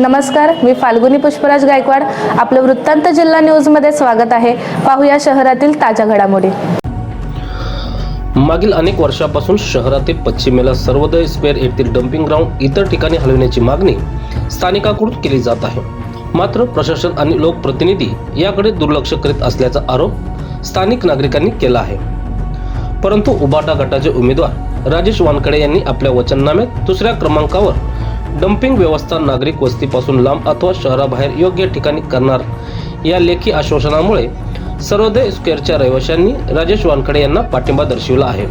नमस्कार, मी फाल्गुनी पुष्पराज गायकवाड. आपलं वृत्तांत जिल्हा न्यूजमध्ये स्वागत आहे. पाहूया शहरातील ताज्या घडामोडी. मागील अनेक वर्षापासून शहरातील पश्चिमेला सर्वोदय स्क्वेअर येथील डम्पिंग ग्राउंड इतर ठिकाणी हलवण्याची मागणी स्थानिकांकडून केली जात आहे. मात्र प्रशासन आणि लोकप्रतिनिधी याकडे दुर्लक्ष करीत असल्याचा आरोप स्थानिक नागरिकांनी केला आहे. परंतु उबाटा गटाचे उमेदवार राजेश वानखडे यांनी आपल्या वचननाम्यात दुसऱ्या क्रमांकावर डम्पिंग व्यवस्था नागरिक वस्तीपासून लांब अथवा शहराबाहेर योग्य ठिकाणी करणार या लेखी आश्वासनामुळे सर्वोदय स्क्वेअरच्या रहिवाशांनी राजेश वानखडे यांना पाठिंबा दर्शविला आहे.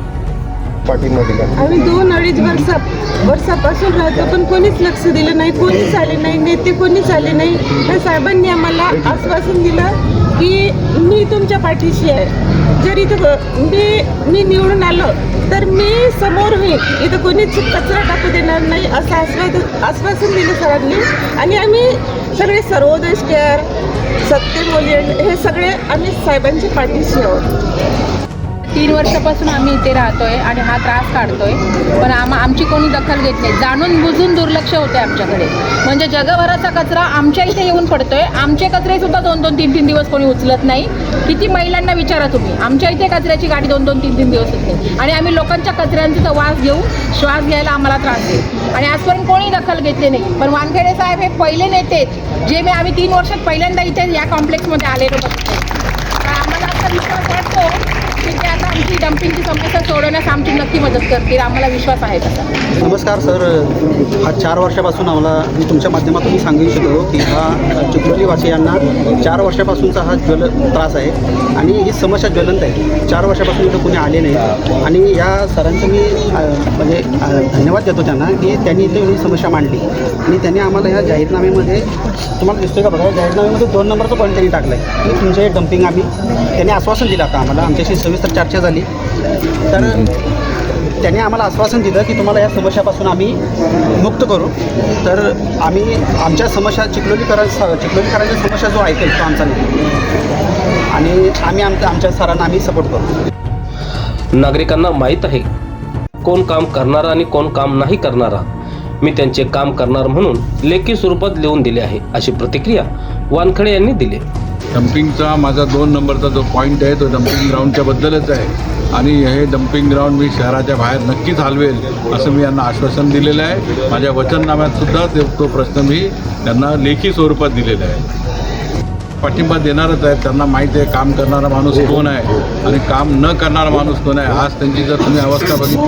आम्ही 2-2.5 वर्षापासून राहतो, पण कोणीच लक्ष दिलं नाही, कोणीच आले नाही, नेते कोणीच आले नाही. त्या साहेबांनी आम्हाला आश्वासन दिलं की मी तुमच्या पाठीशी आहे. जर इथं मी निवडून आलो तर मी समोर होईल, इथं कोणीच कचरा टाकू देणार नाही असं आश्वासन दिलं सरांनी. आणि आम्ही सगळे सर्वोदय स्क्वेअर, सत्यमोलियन हे सगळे आम्ही साहेबांच्या पाठीशी आहोत. 3 वर्षापासून आम्ही इथे राहतोय आणि हा त्रास काढतोय, पण आमची कोणी दखल घेत नाही. जाणून बुजून दुर्लक्ष होते आमच्याकडे. म्हणजे जगभराचा कचरा आमच्या इथे येऊन पडतोय. आमचे कचरे सुद्धा 2-2, 3-3 दिवस कोणी उचलत नाही. किती महिलांना विचारा तुम्ही, आमच्या इथे कचऱ्याची गाडी 2-2, 3-3 दिवस येते आणि आम्ही लोकांच्या कचऱ्यांचा वास घेऊन श्वास घ्यायला आम्हाला त्रास आहे आणि आजपर्यंत कोणी दखल घेतली नाही. पण वानखेडे साहेब हे पहिले नेते आहेत जे आम्ही 3 वर्षात पहिल्यांदा इथे या कॉम्प्लेक्समध्ये आलेलो बघतो. आम्हाला असा विश्वास वाटतो की ते आता आमची डम्पिंगची समस्या सोडवण्यास आमची नक्की मदत करतील. आम्हाला विश्वास आहे तसा. नमस्कार सर, हा 4 वर्षापासून मी तुमच्या माध्यमातून सांगू इच्छितो की हा चिखलोलीवासियांना 4 वर्षापासूनचा हा त्रास आहे आणि ही समस्या ज्वलंत आहे. 4 वर्षापासून इथं कोणी आले नाही आणि या सरांचं मी म्हणजे धन्यवाद देतो त्यांना की त्यांनी इथे ही समस्या मांडली आणि त्यांनी आम्हाला ह्या जाहीरनाम्यामध्ये, तुम्हाला दिसतोय का बघा, जाहीरनाम्यामध्ये 2 नंबरचं पॉईंट त्यांनी टाकलं आहे की तुमचे डम्पिंग त्यांनी आश्वासन दिलं आता आम्हाला. आमच्याशी सविस्तर चर्चा झाली तर त्यांनी आम्हाला आश्वासन दिलं की तुम्हाला या समस्यापासून आम्ही मुक्त करू. तर आम्ही आमच्या समस्या चिखलोलीकरांच्या समस्या जो ऐकेल तो आमचा नाही आणि आम्ही आमच्या सरांना आम्ही सपोर्ट करू. नागरिकांना माहीत आहे कोण काम करणारा आणि कोण काम नाही करणारा. मी त्यांचे काम करणार म्हणून लेखी स्वरूपात लिहून दिले आहे, अशी प्रतिक्रिया वानखडे यांनी दिली. डम्पिंगचा माझा 2 नंबरचा जो पॉईंट आहे तो डम्पिंग ग्राउंडच्या बद्दलच आहे आणि हे डम्पिंग ग्राउंड मी शहराच्या बाहेर नक्कीच हलवेल असं मी यांना आश्वासन दिलेलं आहे. माझ्या वचननाम्यात सुद्धा तो प्रश्न मी त्यांना लेखी स्वरूपात दिलेला आहे. पाठिंबा देणारच आहे. त्यांना माहीत आहे काम करणारा माणूस कोण आहे आणि काम न करणारा माणूस कोण आहे. आज त्यांची जर तुम्ही अवस्था बघितली,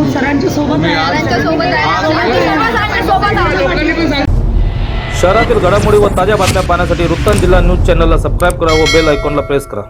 शहरातील घडामोडी व ताज्या बातम्या पाहण्यासाठी वृत्तांत जिल्हा न्यूज चॅनलला सबस्क्राईब करा व बेल आयकॉनला प्रेस करा.